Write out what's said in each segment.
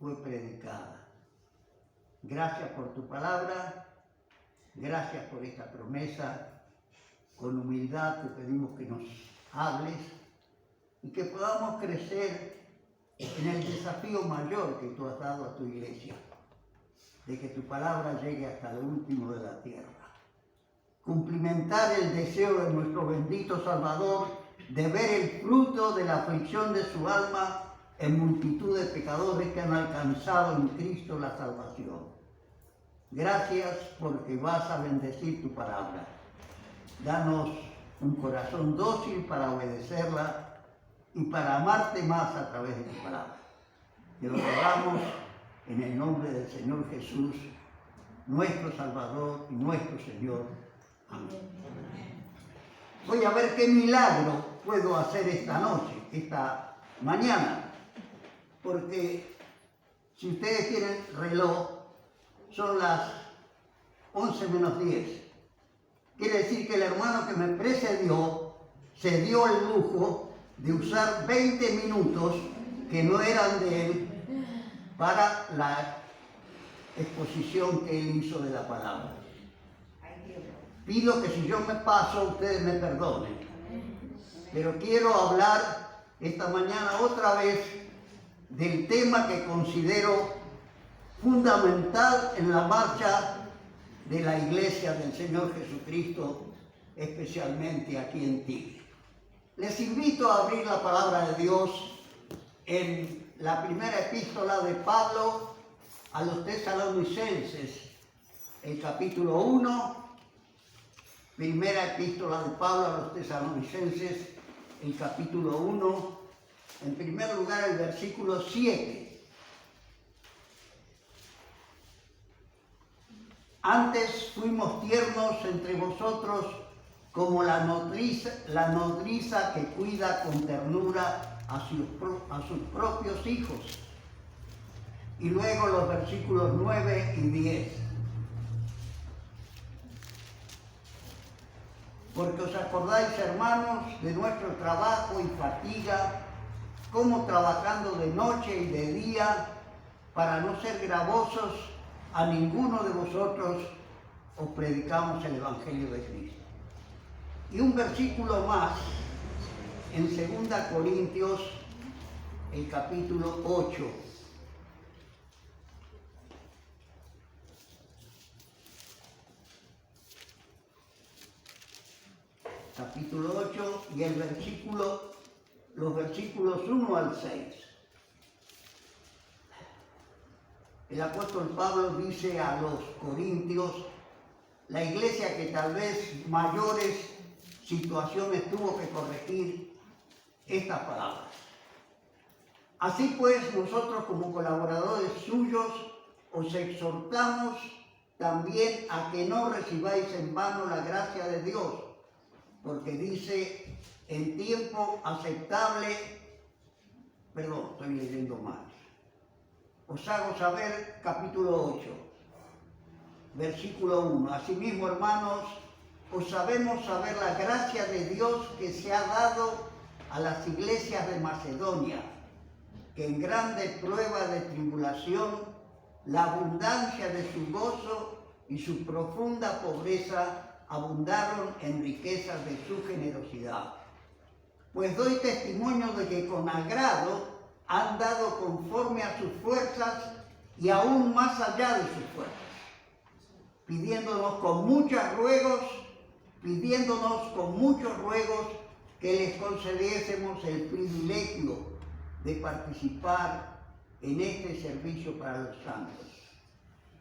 fue predicada. Gracias por tu palabra, gracias por esta promesa. Con humildad te pedimos que nos hables y que podamos crecer en el desafío mayor que tú has dado a tu iglesia, de que tu palabra llegue hasta lo último de la tierra. Cumplimentar el deseo de nuestro bendito Salvador de ver el fruto de la aflicción de su alma en multitud de pecadores que han alcanzado en Cristo la salvación. Gracias porque vas a bendecir tu palabra. Danos un corazón dócil para obedecerla y para amarte más a través de tu palabra. Te lo rogamos en el nombre del Señor Jesús, nuestro Salvador y nuestro Señor. Amén. Voy a ver qué milagro puedo hacer esta noche, esta mañana, porque si ustedes tienen reloj, son las 11 menos 10. Quiere decir que el hermano que me precedió se dio el lujo de usar 20 minutos que no eran de él para la exposición que él hizo de la palabra. Pido que si yo me paso, ustedes me perdonen. Pero quiero hablar esta mañana otra vez del tema que considero fundamental en la marcha de la Iglesia del Señor Jesucristo, especialmente aquí en Tigre. Les invito a abrir la palabra de Dios en la primera epístola de Pablo a los Tesalonicenses, el capítulo 1, primera epístola de Pablo a los Tesalonicenses, el capítulo 1, en primer lugar el versículo 7. Antes fuimos tiernos entre vosotros como la nodriza que cuida con ternura a sus propios hijos. Y luego los versículos 9 y 10. Porque os acordáis, hermanos, de nuestro trabajo y fatiga, como trabajando de noche y de día, para no ser gravosos, a ninguno de vosotros os predicamos el Evangelio de Cristo. Y un versículo más, en 2 Corintios, el capítulo 8. Capítulo 8 y los versículos 1 al 6. El apóstol Pablo dice a los corintios, la iglesia que tal vez mayores situaciones tuvo que corregir, estas palabras. Así pues, nosotros como colaboradores suyos os exhortamos también a que no recibáis en vano la gracia de Dios, porque dice, en tiempo aceptable, perdón, estoy leyendo mal. Os hago saber, capítulo 8, versículo 1. Asimismo, hermanos, os sabemos saber la gracia de Dios que se ha dado a las iglesias de Macedonia, que en grande prueba de tribulación, la abundancia de su gozo y su profunda pobreza abundaron en riquezas de su generosidad. Pues doy testimonio de que con agrado han dado conforme a sus fuerzas y aún más allá de sus fuerzas, pidiéndonos con muchos ruegos que les concediésemos el privilegio de participar en este servicio para los santos.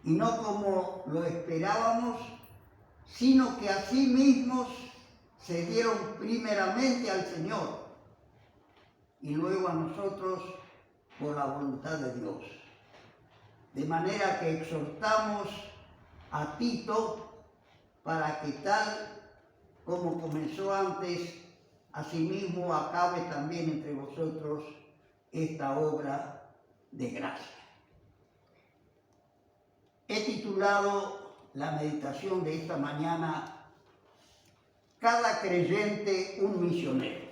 Y no como lo esperábamos, sino que a sí mismos se dieron primeramente al Señor y luego a nosotros por la voluntad de Dios. De manera que exhortamos a Tito para que tal como comenzó antes, asimismo acabe también entre vosotros esta obra de gracia. He titulado la meditación de esta mañana, Cada creyente un misionero.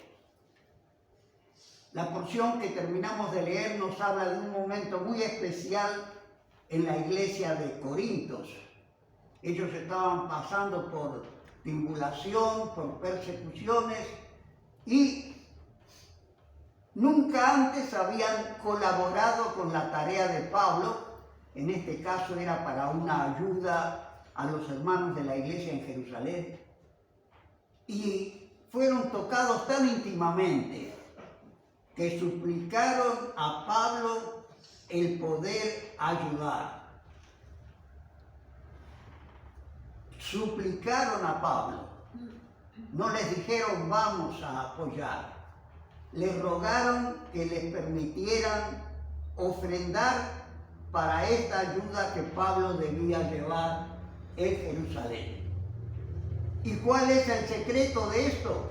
La porción que terminamos de leer nos habla de un momento muy especial en la iglesia de Corintios. Ellos estaban pasando por tribulación, por persecuciones y nunca antes habían colaborado con la tarea de Pablo. En este caso era para una ayuda a los hermanos de la iglesia en Jerusalén. Y fueron tocados tan íntimamente que suplicaron a Pablo el poder ayudar. Suplicaron a Pablo. No les dijeron vamos a apoyar. Les rogaron que les permitieran ofrendar para esta ayuda que Pablo debía llevar en Jerusalén. ¿Y cuál es el secreto de esto?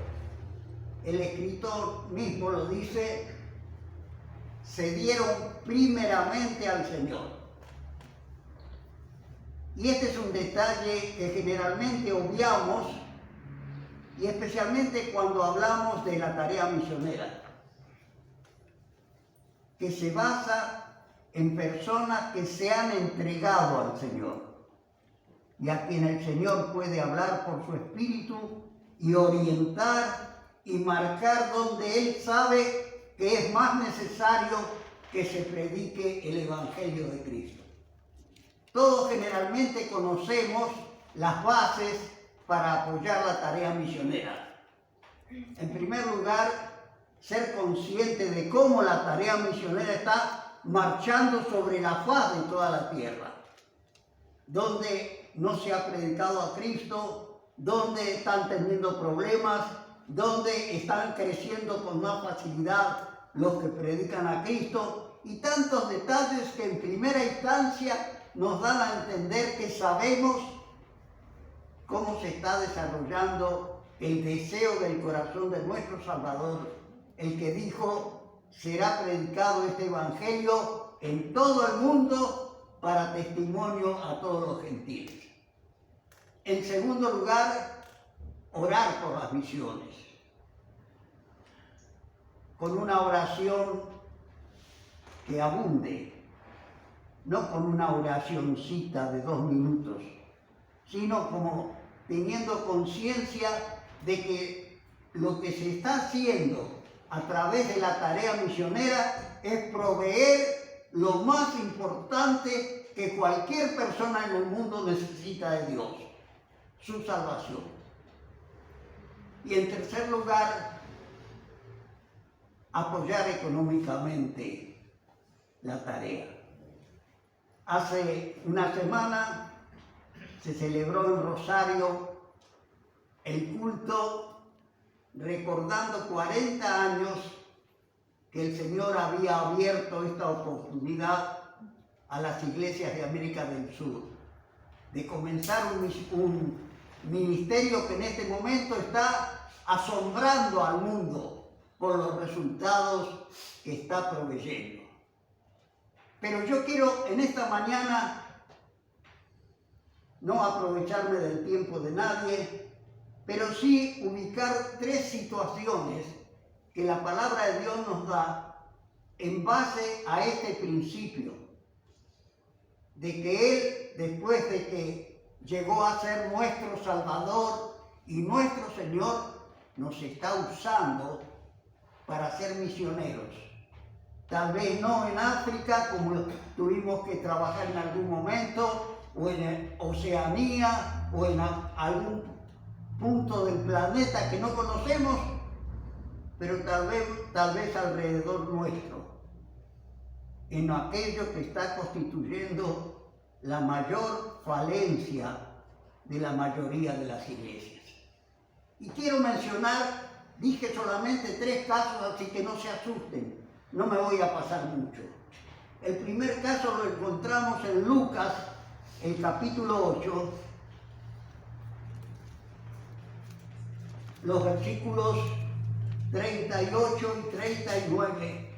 El escritor mismo lo dice: se dieron primeramente al Señor. Y este es un detalle que generalmente obviamos, y especialmente cuando hablamos de la tarea misionera, que se basa en personas que se han entregado al Señor y a quien el Señor puede hablar por su espíritu y orientar y marcar donde Él sabe que es más necesario que se predique el Evangelio de Cristo. Todos generalmente conocemos las bases para apoyar la tarea misionera. En primer lugar, ser consciente de cómo la tarea misionera está marchando sobre la faz de toda la tierra, donde no se ha predicado a Cristo, donde están teniendo problemas, donde están creciendo con más facilidad los que predican a Cristo, y tantos detalles que en primera instancia nos dan a entender que sabemos cómo se está desarrollando el deseo del corazón de nuestro Salvador, el que dijo: será predicado este Evangelio en todo el mundo para testimonio a todos los gentiles. En segundo lugar, orar por las misiones, con una oración que abunde, no con una oracioncita de 2 minutos, sino como teniendo conciencia de que lo que se está haciendo a través de la tarea misionera es proveer lo más importante que cualquier persona en el mundo necesita de Dios: su salvación. Y en tercer lugar, apoyar económicamente la tarea. Hace una semana se celebró en Rosario el culto recordando 40 años que el Señor había abierto esta oportunidad a las iglesias de América del Sur, de comenzar un ministerio que en este momento está asombrando al mundo por los resultados que está proveyendo. Pero yo quiero en esta mañana no aprovecharme del tiempo de nadie, pero sí ubicar 3 situaciones que la palabra de Dios nos da en base a este principio, de que Él, después de que llegó a ser nuestro Salvador y nuestro Señor, nos está usando para ser misioneros. Tal vez no en África, como tuvimos que trabajar en algún momento, o en Oceanía, o en algún punto del planeta que no conocemos, pero tal vez alrededor nuestro, en aquello que está constituyendo la mayor falencia de la mayoría de las iglesias. Y quiero mencionar, dije solamente 3 casos, así que no se asusten, no me voy a pasar mucho. El primer caso lo encontramos en Lucas, el capítulo 8, los versículos 38 y 39,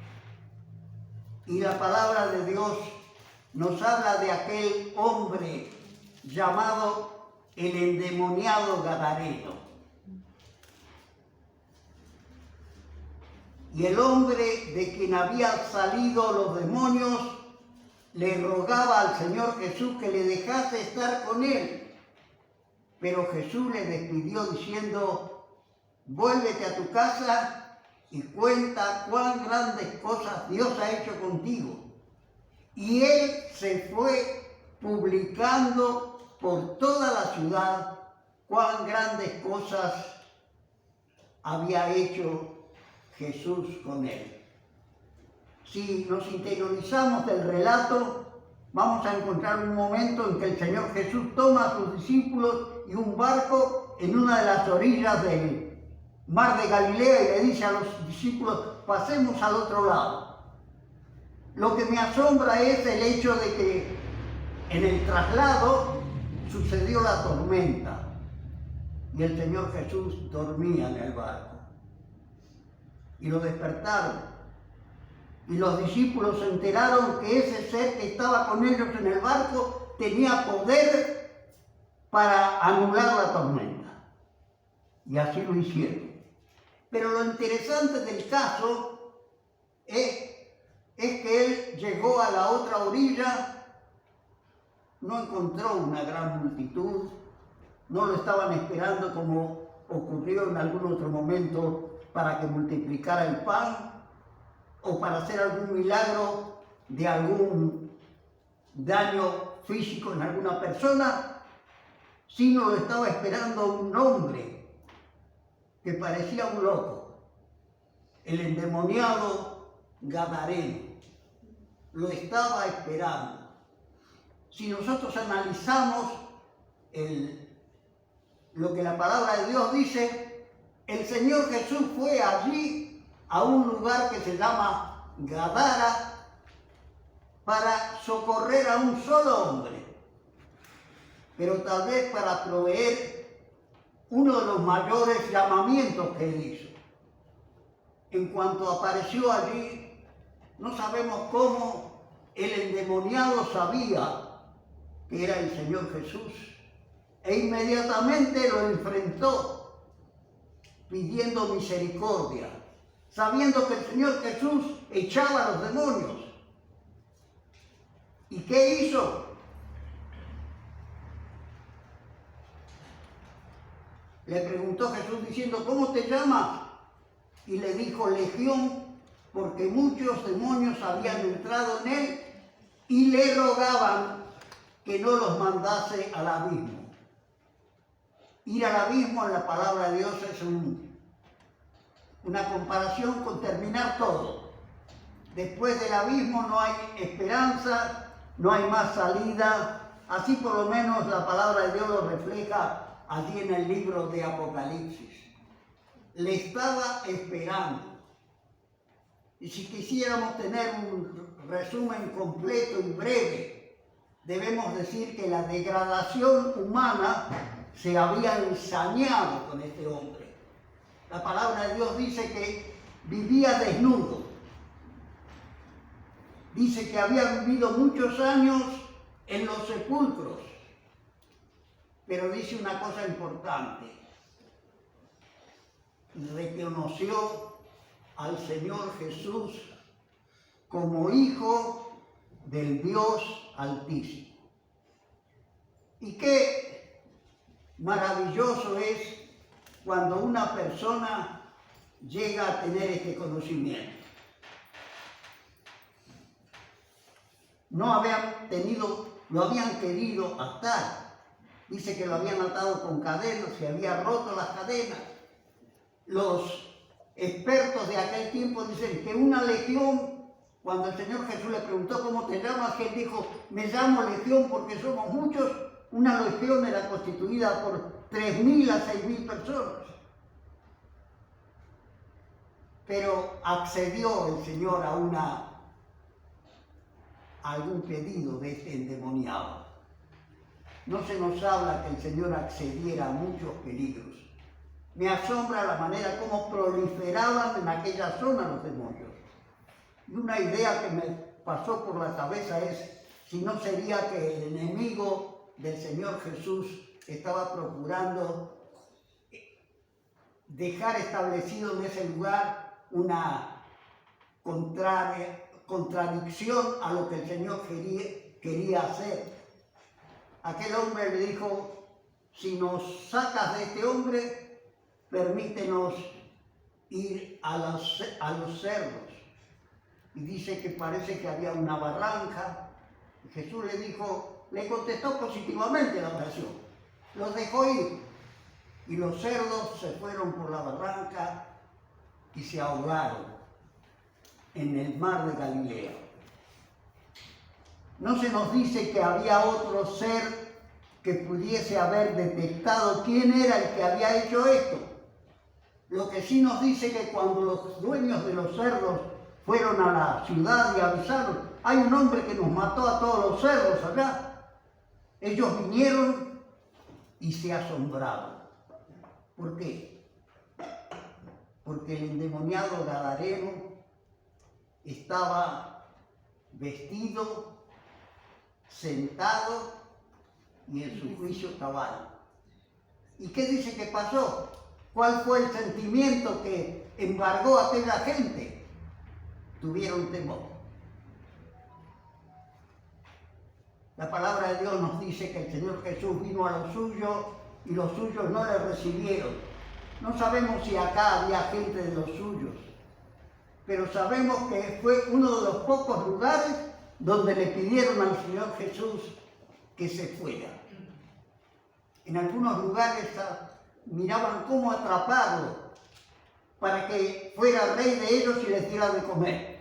y la palabra de Dios nos habla de aquel hombre llamado el endemoniado Gadareno. Y el hombre de quien habían salido los demonios le rogaba al Señor Jesús que le dejase estar con él. Pero Jesús le despidió diciendo: vuélvete a tu casa y cuenta cuán grandes cosas Dios ha hecho contigo. Y él se fue publicando por toda la ciudad cuán grandes cosas había hecho Jesús con él. Si nos interiorizamos del relato, vamos a encontrar un momento en que el Señor Jesús toma a sus discípulos y un barco en una de las orillas del mar de Galilea y le dice a los discípulos: pasemos al otro lado. Lo que me asombra es el hecho de que en el traslado sucedió la tormenta y el Señor Jesús dormía en el barco. Y lo despertaron. Y los discípulos se enteraron que ese ser que estaba con ellos en el barco tenía poder para anular la tormenta. Y así lo hicieron. Pero lo interesante del caso es que él llegó a la otra orilla, no encontró una gran multitud, no lo estaban esperando como ocurrió en algún otro momento para que multiplicara el pan, o para hacer algún milagro de algún daño físico en alguna persona, sino lo estaba esperando un hombre que parecía un loco, el endemoniado Gadareno. Lo estaba esperando. Si nosotros analizamos lo que la palabra de Dios dice, el Señor Jesús fue allí a un lugar que se llama Gadara para socorrer a un solo hombre, pero tal vez para proveer uno de los mayores llamamientos que él hizo. En cuanto apareció allí, no sabemos cómo el endemoniado sabía que era el Señor Jesús e inmediatamente lo enfrentó pidiendo misericordia, sabiendo que el Señor Jesús echaba a los demonios. ¿Y qué hizo? Le preguntó Jesús diciendo: ¿cómo te llamas? Y le dijo: Legión, porque muchos demonios habían entrado en él y le rogaban que no los mandase al abismo. Ir al abismo en la palabra de Dios es una comparación con terminar todo. Después del abismo no hay esperanza, no hay más salida. Así por lo menos la palabra de Dios lo refleja allí en el libro de Apocalipsis. Le estaba esperando. Y si quisiéramos tener un resumen completo y breve, debemos decir que la degradación humana se había ensañado con este hombre. La palabra de Dios dice que vivía desnudo. Dice que había vivido muchos años en los sepulcros. Pero dice una cosa importante: reconoció al Señor Jesús como Hijo del Dios Altísimo. Y qué maravilloso es cuando una persona llega a tener este conocimiento. No habían tenido, lo habían querido atar. Dice que lo habían atado con cadenas, se había roto las cadenas. Los expertos de aquel tiempo dicen que una legión, cuando el Señor Jesús le preguntó ¿cómo te llamas?, él dijo: me llamo legión porque somos muchos. Una legión era constituida por 3.000 a 6.000 personas. Pero accedió el Señor a algún pedido de este endemoniado. No se nos habla que el Señor accediera a muchos peligros. Me asombra la manera como proliferaban en aquella zona los demonios. Y una idea que me pasó por la cabeza es si no sería que el enemigo del Señor Jesús estaba procurando dejar establecido en ese lugar una contradicción a lo que el Señor quería hacer. Aquel hombre le dijo: si nos sacas de este hombre, permítenos ir a los cerdos. Y dice que parece que había una barranca. Y Jesús le contestó positivamente la oración. Los dejó ir. Y los cerdos se fueron por la barranca y se ahogaron en el mar de Galilea. No se nos dice que había otro ser que pudiese haber detectado quién era el que había hecho esto. Lo que sí nos dice que cuando los dueños de los cerdos fueron a la ciudad y avisaron: hay un hombre que nos mató a todos los cerdos allá. Ellos vinieron y se asombraron. ¿Por qué? Porque el endemoniado gadareno estaba vestido, sentado y en su juicio cabal. ¿Y qué dice que pasó? ¿Cuál fue el sentimiento que embargó a aquella gente? Tuvieron temor. La palabra de Dios nos dice que el Señor Jesús vino a los suyos y los suyos no le recibieron. No sabemos si acá había gente de los suyos, pero sabemos que fue uno de los pocos lugares donde le pidieron al Señor Jesús que se fuera. En algunos lugares miraban cómo atraparlo para que fuera rey de ellos y les diera de comer.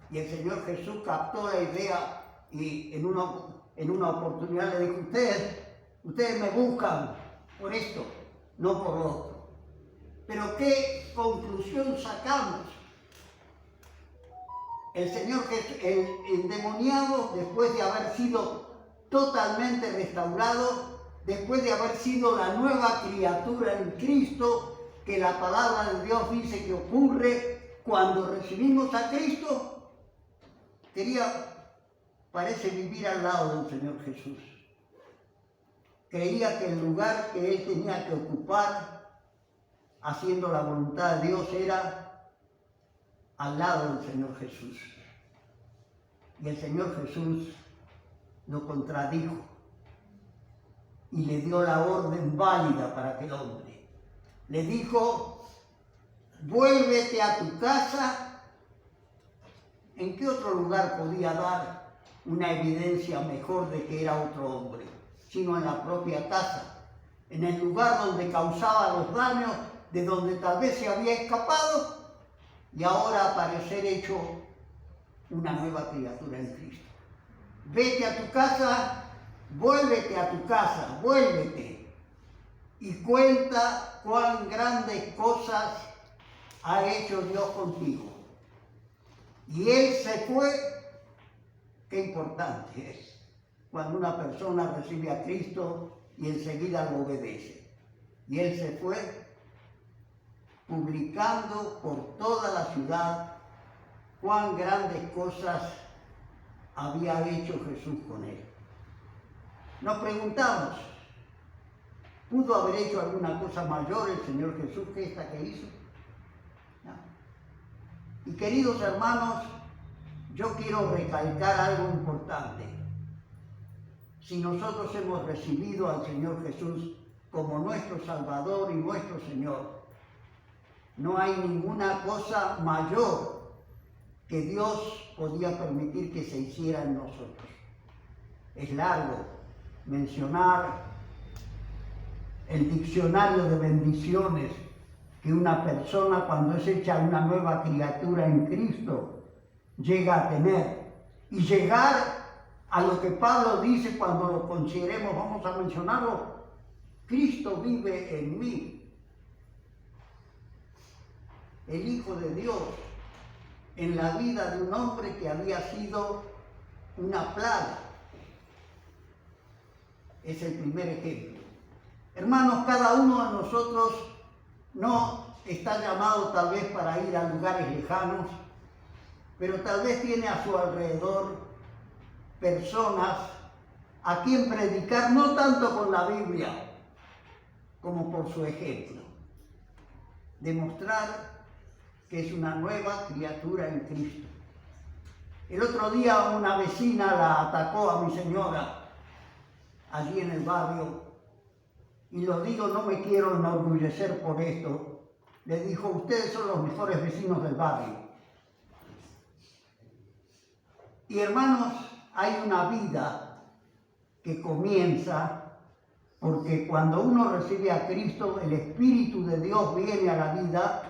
Y el Señor Jesús captó la idea y en una oportunidad le dijo: ustedes me buscan por esto, no por lo otro. Pero ¿qué conclusión sacamos? El Señor Jesús, el endemoniado, después de haber sido totalmente restaurado, después de haber sido la nueva criatura en Cristo, que la palabra de Dios dice que ocurre cuando recibimos a Cristo, parece vivir al lado del Señor Jesús. Creía que el lugar que él tenía que ocupar, haciendo la voluntad de Dios, era al lado del Señor Jesús. Y el Señor Jesús lo contradijo y le dio la orden válida para aquel hombre. Le dijo: vuélvete a tu casa. ¿En qué otro lugar podía dar una evidencia mejor de que era otro hombre? Sino en la propia casa, en el lugar donde causaba los daños, de donde tal vez se había escapado, y ahora aparecer hecho una nueva criatura en Cristo. Vete a tu casa, vuélvete a tu casa, vuélvete, y cuenta cuán grandes cosas ha hecho Dios contigo. Y él se fue. Qué importante es cuando una persona recibe a Cristo y enseguida lo obedece. Y él se fue publicando por toda la ciudad cuán grandes cosas había hecho Jesús con él. Nos preguntamos: ¿pudo haber hecho alguna cosa mayor el Señor Jesús que esta que hizo? No. Y queridos hermanos, yo quiero recalcar algo importante. Si nosotros hemos recibido al Señor Jesús como nuestro Salvador y nuestro Señor, no hay ninguna cosa mayor que Dios podía permitir que se hiciera en nosotros. Es largo mencionar el diccionario de bendiciones que una persona, cuando es hecha una nueva criatura en Cristo, llega a tener, y llegar a lo que Pablo dice cuando lo consideremos. Vamos a mencionarlo: Cristo vive en mí. El Hijo de Dios en la vida de un hombre que había sido una plaga. Es el primer ejemplo. Hermanos, cada uno de nosotros no está llamado tal vez para ir a lugares lejanos, pero tal vez tiene a su alrededor personas a quien predicar, no tanto con la Biblia como por su ejemplo. Demostrar que es una nueva criatura en Cristo. El otro día una vecina la atacó a mi señora allí en el barrio, y lo digo, no me quiero enorgullecer por esto. Le dijo: ustedes son los mejores vecinos del barrio. Y hermanos, hay una vida que comienza porque cuando uno recibe a Cristo, el Espíritu de Dios viene a la vida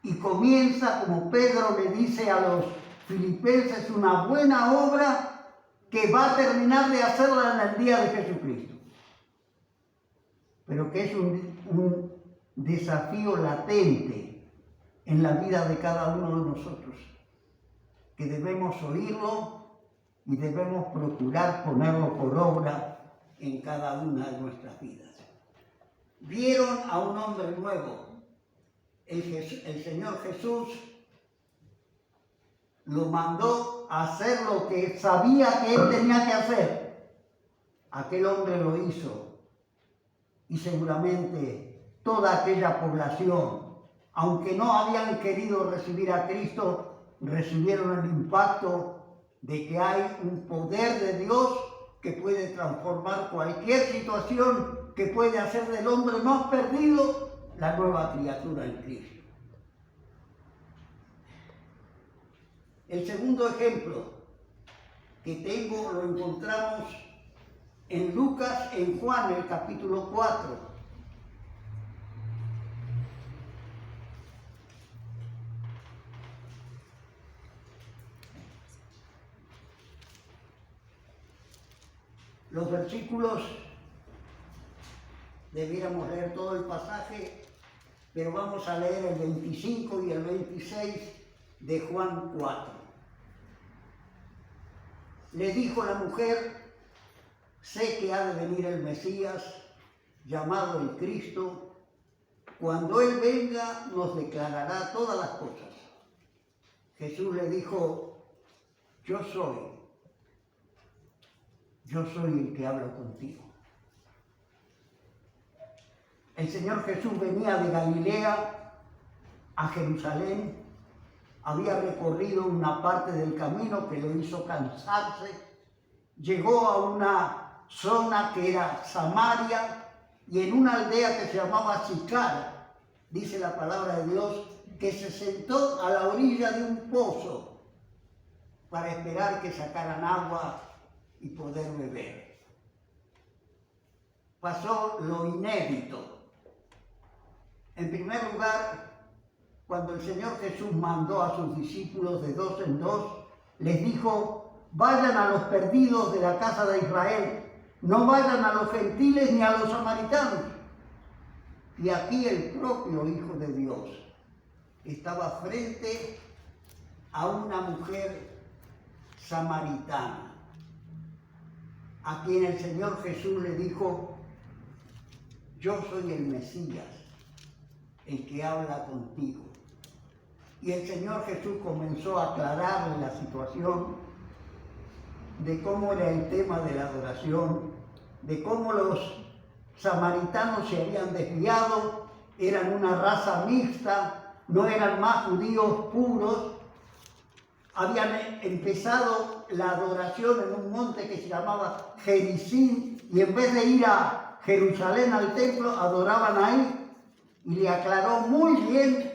y comienza, como Pedro le dice a los filipenses, una buena obra que va a terminar de hacerla en el día de Jesucristo. Pero que es un desafío latente en la vida de cada uno de nosotros, que debemos oírlo y debemos procurar ponerlo por obra en cada una de nuestras vidas. Vieron a un hombre nuevo. El Señor Jesús lo mandó a hacer lo que sabía que él tenía que hacer. Aquel hombre lo hizo. Y seguramente toda aquella población, aunque no habían querido recibir a Cristo, recibieron el impacto de que hay un poder de Dios que puede transformar cualquier situación, que puede hacer del hombre más perdido la nueva criatura en Cristo. El segundo ejemplo que tengo lo encontramos en Lucas, en Juan, el capítulo 4. Los versículos, debiéramos leer todo el pasaje, pero vamos a leer el 25 y el 26 de Juan 4. Le dijo la mujer: sé que ha de venir el Mesías, llamado el Cristo. Cuando Él venga, nos declarará todas las cosas. Jesús le dijo: yo soy el que hablo contigo. El Señor Jesús venía de Galilea a Jerusalén, había recorrido una parte del camino que lo hizo cansarse, llegó a una zona que era Samaria y en una aldea que se llamaba Sicar, dice la palabra de Dios, que se sentó a la orilla de un pozo para esperar que sacaran agua y poder beber. Pasó lo inédito. En primer lugar, cuando el Señor Jesús mandó a sus discípulos de dos en dos, les dijo: vayan a los perdidos de la casa de Israel, no vayan a los gentiles ni a los samaritanos. Y aquí el propio Hijo de Dios estaba frente a una mujer samaritana, a quien el Señor Jesús le dijo: yo soy el Mesías, el que habla contigo. Y el Señor Jesús comenzó a aclararle la situación de cómo era el tema de la adoración, de cómo los samaritanos se habían desviado, eran una raza mixta, no eran más judíos puros, habían empezado la adoración en un monte que se llamaba Gerizim, y en vez de ir a Jerusalén al templo, adoraban ahí, y le aclaró muy bien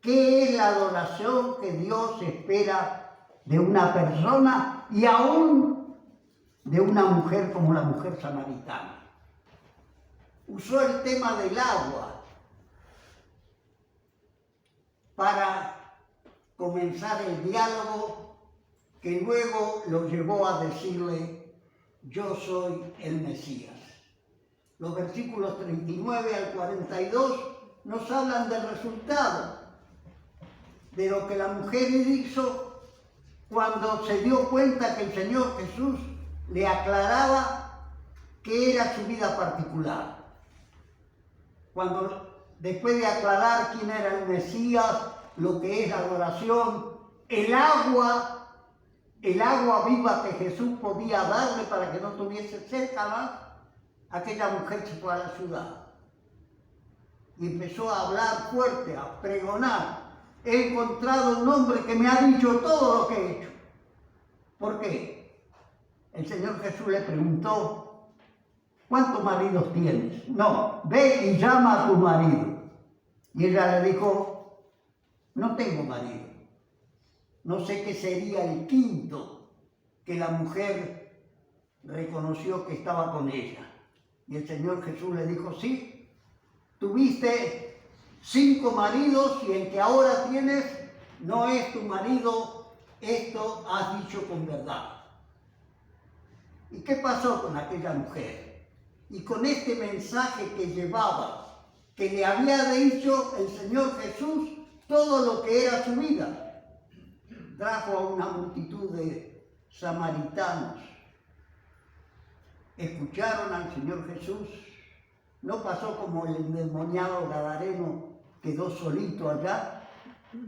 qué es la adoración que Dios espera de una persona y aún de una mujer como la mujer samaritana. Usó el tema del agua para comenzar el diálogo que luego lo llevó a decirle: yo soy el Mesías. Los versículos 39 al 42 nos hablan del resultado, de lo que la mujer hizo cuando se dio cuenta que el Señor Jesús le aclaraba qué era su vida particular. Cuando después de aclarar quién era el Mesías, lo que es la adoración, el agua viva que Jesús podía darle para que no tuviese sed jamás, aquella mujer se fue a la ciudad y empezó a hablar fuerte, a pregonar he encontrado un hombre que me ha dicho todo lo que he hecho. ¿Por qué? El Señor Jesús le preguntó, ¿cuántos maridos tienes? No, ve y llama a tu marido. Y ella le dijo, no tengo marido. No sé qué sería el quinto que la mujer reconoció que estaba con ella. Y el Señor Jesús le dijo, sí, tuviste 5 maridos y el que ahora tienes no es tu marido, esto has dicho con verdad. ¿Y qué pasó con aquella mujer? Y con este mensaje que llevaba, que le había dicho el Señor Jesús todo lo que era su vida, trajo a una multitud de samaritanos. Escucharon al Señor Jesús. No pasó como el endemoniado gadareno, quedó solito allá,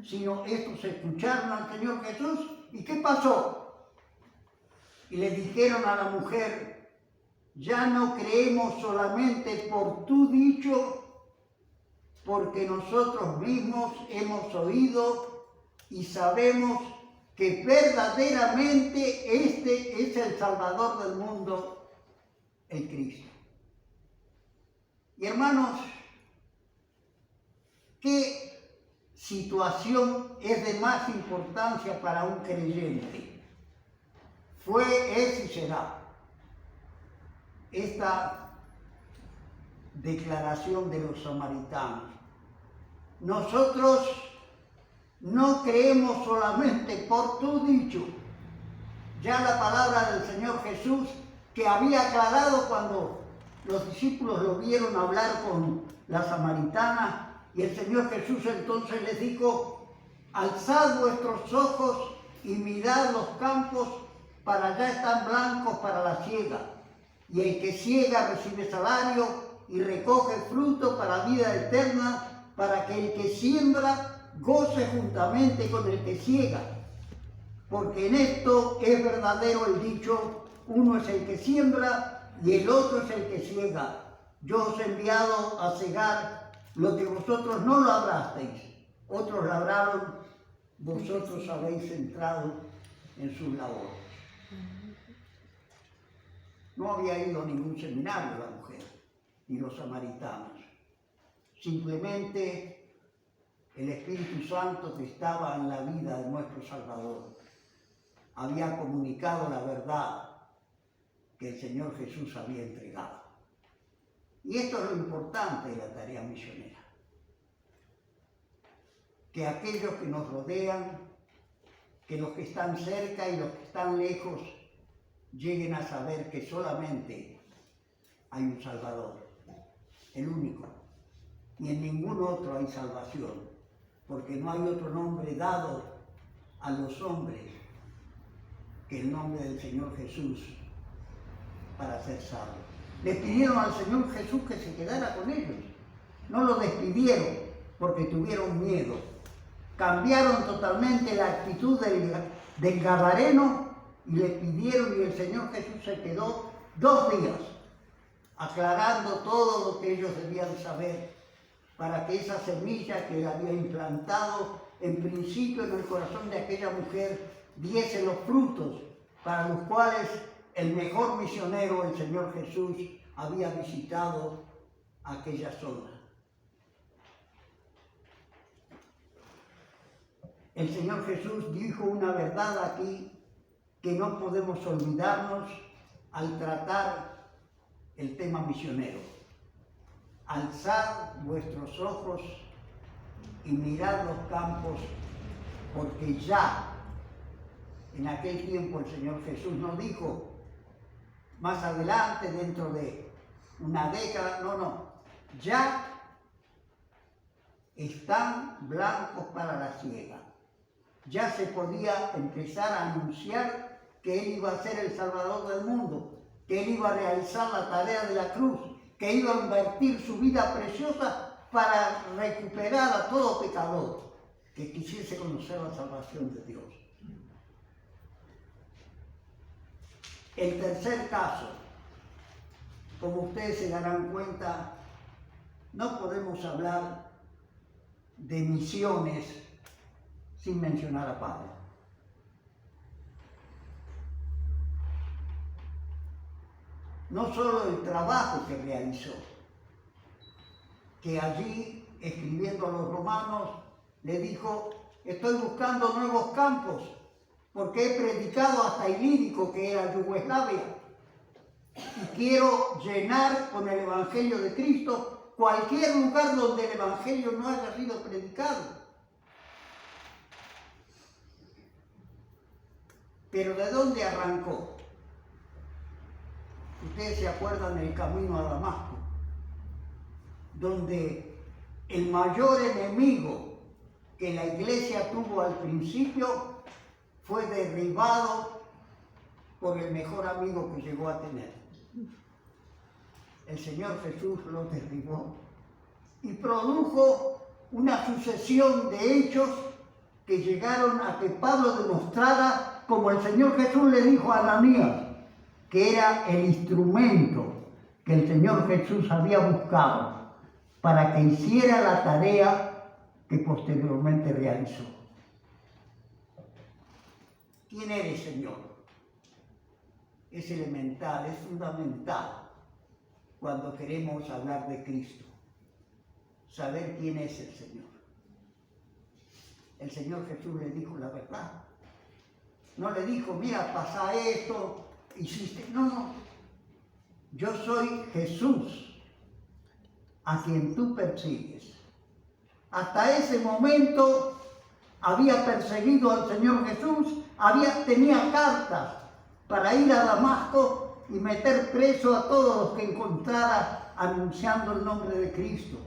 sino estos escucharon al Señor Jesús. ¿Y qué pasó? Y le dijeron a la mujer, ya no creemos solamente por tu dicho, porque nosotros mismos hemos oído y sabemos que verdaderamente este es el Salvador del mundo, el Cristo. Y hermanos, ¿qué situación es de más importancia para un creyente? Fue, es y será esta declaración de los samaritanos. Nosotros no creemos solamente por tu dicho. Ya la palabra del Señor Jesús, que había aclarado cuando los discípulos lo vieron hablar con la samaritana, y el Señor Jesús entonces les dijo, alzad vuestros ojos y mirad los campos, para allá están blancos para la siega. Y el que siega recibe salario y recoge fruto para vida eterna, para que el que siembra goce juntamente con el que siega. Porque en esto es verdadero el dicho, uno es el que siembra y el otro es el que siega. Yo os he enviado a segar lo que vosotros no labrasteis, otros labraron, vosotros habéis entrado en sus labores. No había ido a ningún seminario la mujer, ni los samaritanos. Simplemente el Espíritu Santo que estaba en la vida de nuestro Salvador había comunicado la verdad que el Señor Jesús había entregado. Y esto es lo importante de la tarea misionera. Que aquellos que nos rodean, que los que están cerca y los que están lejos, lleguen a saber que solamente hay un Salvador, el único, y en ningún otro hay salvación, porque no hay otro nombre dado a los hombres que el nombre del Señor Jesús para ser salvos. Le pidieron al Señor Jesús que se quedara con ellos, no lo despidieron porque tuvieron miedo, cambiaron totalmente la actitud del gadareno y le pidieron, y el Señor Jesús se quedó 2 días aclarando todo lo que ellos debían saber para que esa semilla que él había implantado en principio en el corazón de aquella mujer diese los frutos para los cuales el mejor misionero, el Señor Jesús, había visitado aquella zona. El Señor Jesús dijo una verdad aquí que no podemos olvidarnos al tratar el tema misionero. Alzad vuestros ojos y mirad los campos, porque ya en aquel tiempo el Señor Jesús nos dijo, más adelante, dentro de una década, no, ya están blancos para la siega. Ya se podía empezar a anunciar que Él iba a ser el Salvador del mundo, que Él iba a realizar la tarea de la cruz, que iba a invertir su vida preciosa para recuperar a todo pecador que quisiese conocer la salvación de Dios. El tercer caso, como ustedes se darán cuenta, no podemos hablar de misiones sin mencionar a Pablo. No solo el trabajo que realizó, que allí, escribiendo a los romanos, le dijo: estoy buscando nuevos campos, porque he predicado hasta Ilírico, que era Yugoslavia, y quiero llenar con el Evangelio de Cristo cualquier lugar donde el Evangelio no haya sido predicado. Pero ¿de dónde arrancó? Ustedes se acuerdan del camino a Damasco, donde el mayor enemigo que la iglesia tuvo al principio fue derribado por el mejor amigo que llegó a tener. El Señor Jesús lo derribó y produjo una sucesión de hechos que llegaron a que Pablo demostrara, como el Señor Jesús le dijo a Ananías, que era el instrumento que el Señor Jesús había buscado para que hiciera la tarea que posteriormente realizó. ¿Quién eres, Señor? Es elemental, es fundamental cuando queremos hablar de Cristo, saber quién es el Señor. El Señor Jesús le dijo la verdad. No le dijo: mira, pasa esto, hiciste. No. Yo soy Jesús, a quien tú persigues. Hasta ese momento había perseguido al Señor Jesús, tenía cartas para ir a Damasco y meter preso a todos los que encontrara anunciando el nombre de Cristo.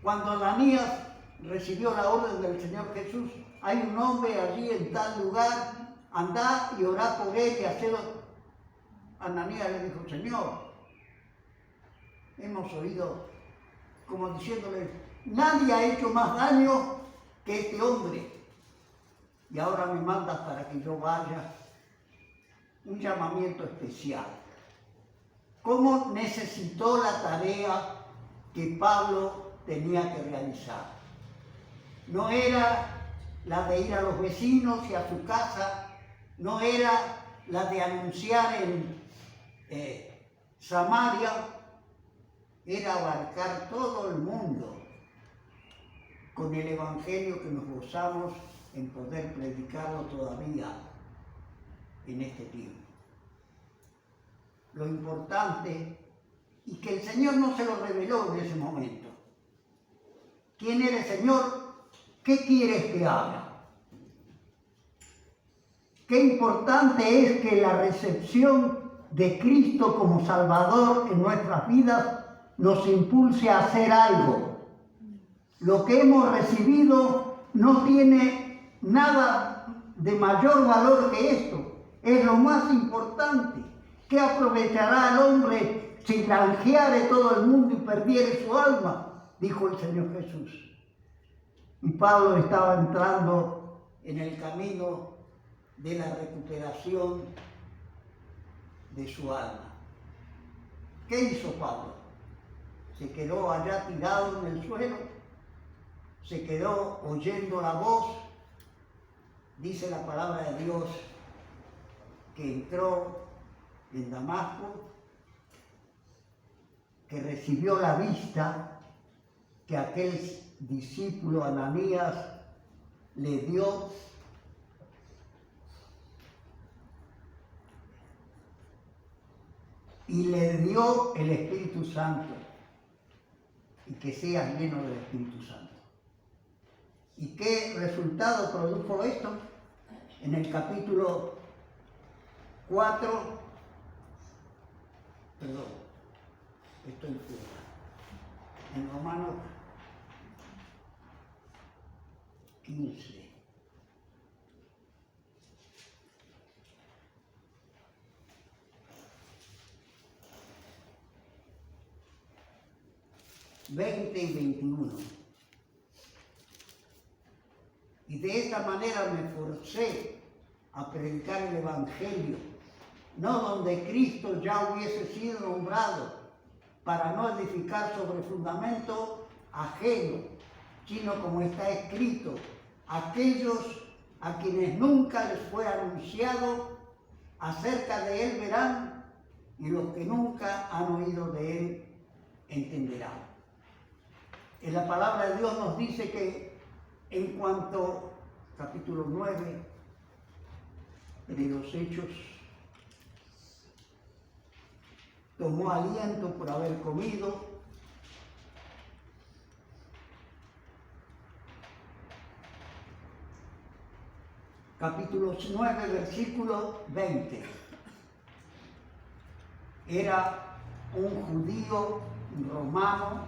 Cuando Ananías recibió la orden del Señor Jesús: hay un hombre allí en tal lugar, andá y orá por él y hacelo. Ananías le dijo: Señor, hemos oído, como diciéndole, nadie ha hecho más daño que este hombre, y ahora me mandas para que yo vaya. Un llamamiento especial. ¿Cómo necesitó la tarea que Pablo tenía que realizar? No era la de ir a los vecinos y a su casa, no era la de anunciar en Samaria, era abarcar todo el mundo con el Evangelio que nos gozamos en poder predicarlo todavía en este tiempo. Lo importante, y que el Señor no se lo reveló en ese momento: ¿quién eres, Señor? ¿Qué quieres que haga? Qué importante es que la recepción de Cristo como Salvador en nuestras vidas nos impulse a hacer algo. Lo que hemos recibido no tiene nada de mayor valor que esto. Es lo más importante. ¿Qué aprovechará el hombre si granjeare todo el mundo y perdiere su alma? Dijo el Señor Jesús. Y Pablo estaba entrando en el camino de la recuperación de su alma. ¿Qué hizo Pablo? Se quedó allá tirado en el suelo, se quedó oyendo la voz. Dice la palabra de Dios que entró en Damasco, que recibió la vista que aquel discípulo Ananías le dio, y le dio el Espíritu Santo, y que seas lleno del Espíritu Santo. ¿Y qué resultado produjo esto? En el capítulo 4, perdón, estoy fuera, en Romanos 15. ...20 y 21. Y de esta manera me forcé a predicar el Evangelio, no donde Cristo ya hubiese sido nombrado, para no edificar sobre fundamento ajeno, sino como está escrito: aquellos a quienes nunca les fue anunciado acerca de él verán, y los que nunca han oído de él entenderán. En la palabra de Dios nos dice que en cuanto, capítulo 9 de los Hechos, tomó aliento por haber comido, capítulo 9, versículo 20. Era un judío romano,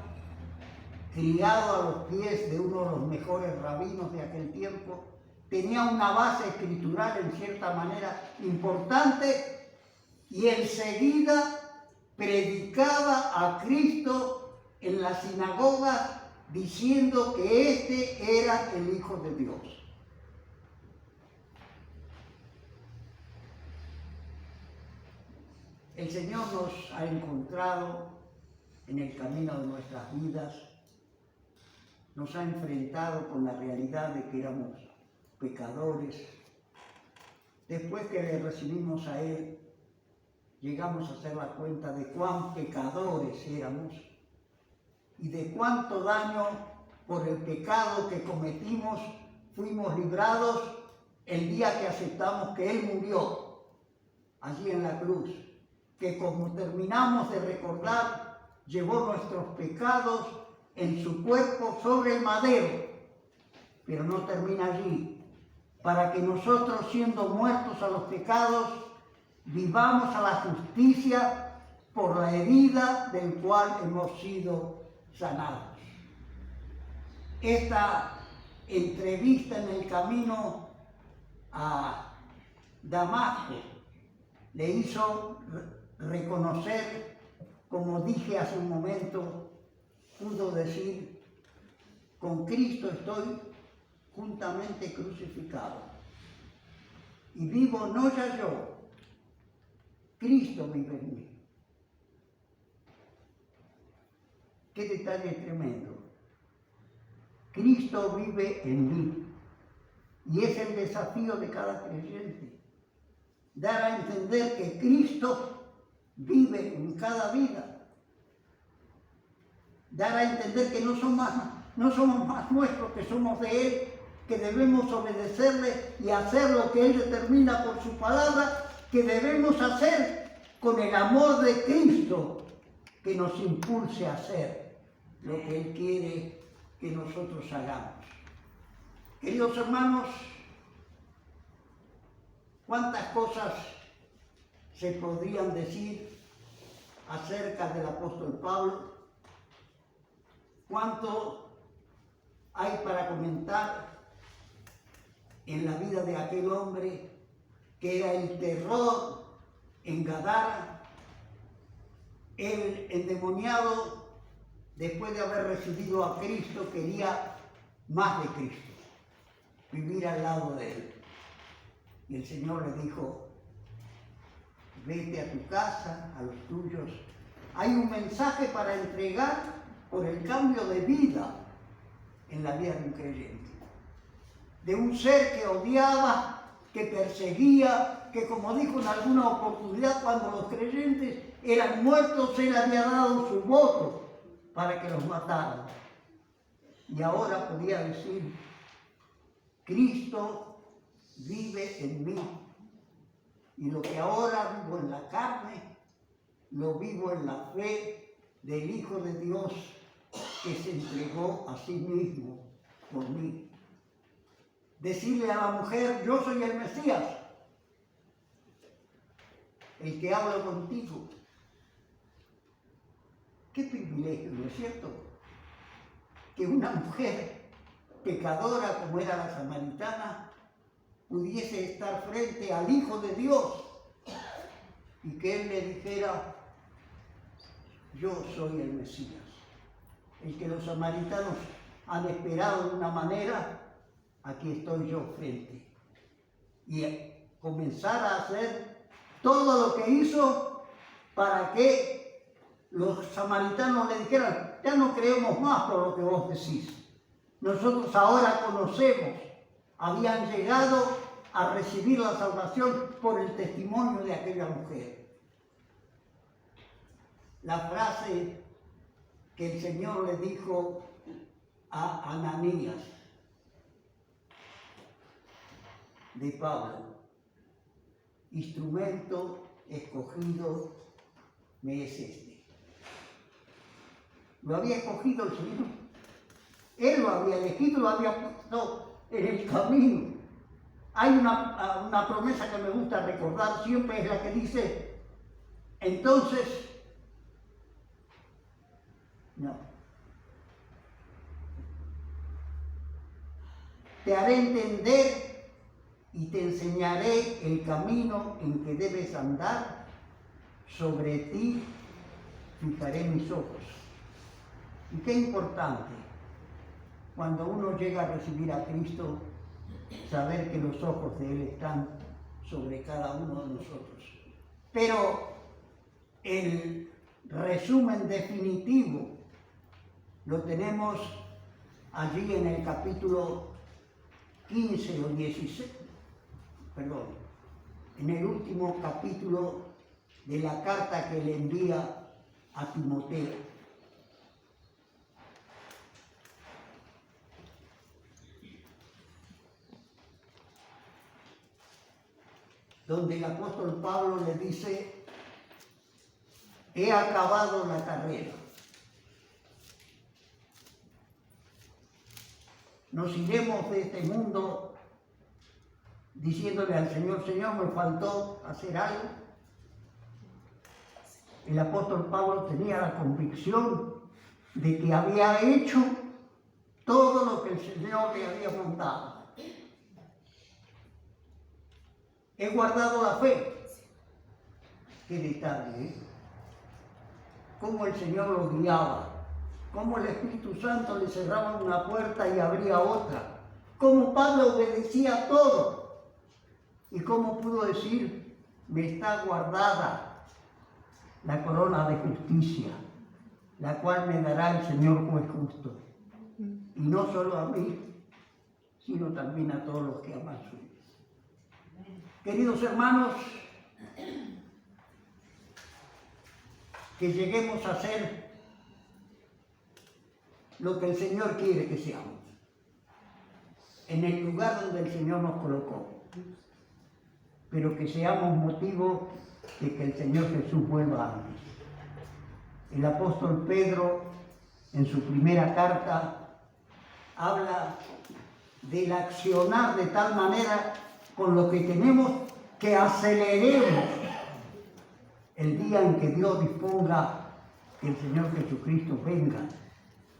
criado a los pies de uno de los mejores rabinos de aquel tiempo. Tenía una base escritural en cierta manera importante y enseguida predicaba a Cristo en las sinagogas diciendo que este era el Hijo de Dios. El Señor nos ha encontrado en el camino de nuestras vidas, nos ha enfrentado con la realidad de que éramos pecadores. Después que le recibimos a Él, llegamos a hacer la cuenta de cuán pecadores éramos y de cuánto daño por el pecado que cometimos fuimos librados el día que aceptamos que Él murió allí en la cruz, que como terminamos de recordar, llevó nuestros pecados en su cuerpo sobre el madero. Pero no termina allí. Para que nosotros, siendo muertos a los pecados, vivamos a la justicia por la herida del cual hemos sido sanados. Esta entrevista en el camino a Damasco le hizo reconocer, como dije hace un momento, pudo decir, con Cristo estoy juntamente crucificado. Y vivo no ya yo, Cristo vive en mí. Qué detalle tremendo. Cristo vive en mí. Y es el desafío de cada creyente. Dar a entender que Cristo vive en cada vida. Dar a entender que no somos más nuestros, que somos de Él, que debemos obedecerle y hacer lo que Él determina por su palabra, que debemos hacer con el amor de Cristo que nos impulse a hacer lo que Él quiere que nosotros hagamos. Queridos hermanos, cuántas cosas se podrían decir acerca del apóstol Pablo, cuánto hay para comentar en la vida de aquel hombre que era el terror en Gadara, el endemoniado, después de haber recibido a Cristo, quería más de Cristo, vivir al lado de Él. Y el Señor le dijo, vete a tu casa, a los tuyos. Hay un mensaje para entregar por el cambio de vida en la vida de un creyente. De un ser que odiaba, que perseguía, que como dijo en alguna oportunidad cuando los creyentes eran muertos, Él había dado su voto para que los mataran. Y ahora podía decir, Cristo vive en mí. Y lo que ahora vivo en la carne, lo vivo en la fe del Hijo de Dios que se entregó a sí mismo por mí. Decirle a la mujer, yo soy el Mesías, el que habla contigo. Qué privilegio, ¿no es cierto? Que una mujer pecadora como era la samaritana pudiese estar frente al Hijo de Dios y que Él le dijera, yo soy el Mesías. El que los samaritanos han esperado de una manera, aquí estoy yo frente. Y comenzar a hacer todo lo que hizo para que los samaritanos le dijeran, ya no creemos más por lo que vos decís. Nosotros ahora conocemos habían llegado a recibir la salvación por el testimonio de aquella mujer. La frase que el Señor le dijo a Ananías de Pablo: instrumento escogido me es este. Lo había escogido el Señor. Él lo había elegido, lo había puesto en el camino. Hay una promesa que me gusta recordar siempre, es la que dice: entonces, no, te haré entender y te enseñaré el camino en que debes andar, sobre ti fijaré mis ojos. Y qué importante, cuando uno llega a recibir a Cristo, saber que los ojos de Él están sobre cada uno de nosotros. Pero el resumen definitivo lo tenemos allí en el capítulo 15 o 16, perdón, en el último capítulo de la carta que le envía a Timoteo. Donde el apóstol Pablo le dice: he acabado la carrera. Nos iremos de este mundo diciéndole al Señor: Señor, me faltó hacer algo. El apóstol Pablo tenía la convicción de que había hecho todo lo que el Señor le había mandado. He guardado la fe. Qué detalle, ¿eh? Cómo el Señor lo guiaba, cómo el Espíritu Santo le cerraba una puerta y abría otra, cómo Pablo obedecía todo y cómo pudo decir: me está guardada la corona de justicia, la cual me dará el Señor juez justo, y no solo a mí, sino también a todos los que aman su vida. Queridos hermanos, que lleguemos a ser lo que el Señor quiere que seamos, en el lugar donde el Señor nos colocó, pero que seamos motivo de que el Señor Jesús vuelva antes. El apóstol Pedro, en su primera carta, habla del accionar de tal manera con lo que tenemos que aceleremos el día en que Dios disponga que el Señor Jesucristo venga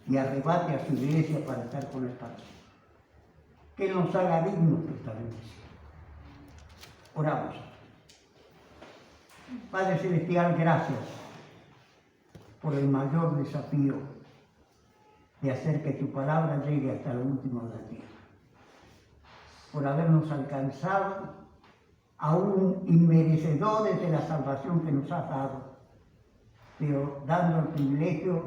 y arrebate a su iglesia para estar con el Padre. Que Él nos haga dignos de esta bendición. Oramos. Padre Celestial, gracias por el mayor desafío de hacer que tu palabra llegue hasta lo último de la tierra. Por habernos alcanzado, aún inmerecedores de la salvación que nos has dado, pero dando el privilegio,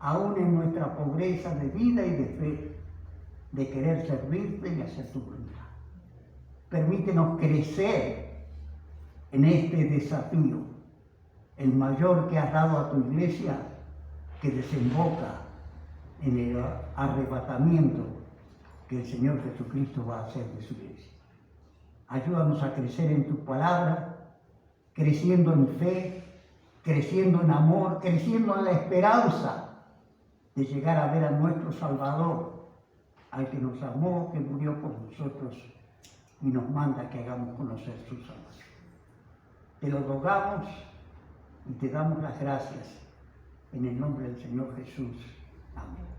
aún en nuestra pobreza de vida y de fe, de querer servirte y hacer tu voluntad. Permítenos crecer en este desafío, el mayor que has dado a tu iglesia, que desemboca en el arrebatamiento que el Señor Jesucristo va a hacer de su iglesia. Ayúdanos a crecer en tu palabra, creciendo en fe, creciendo en amor, creciendo en la esperanza de llegar a ver a nuestro Salvador, al que nos amó, que murió por nosotros y nos manda que hagamos conocer su salvación. Te lo rogamos y te damos las gracias en el nombre del Señor Jesús. Amén.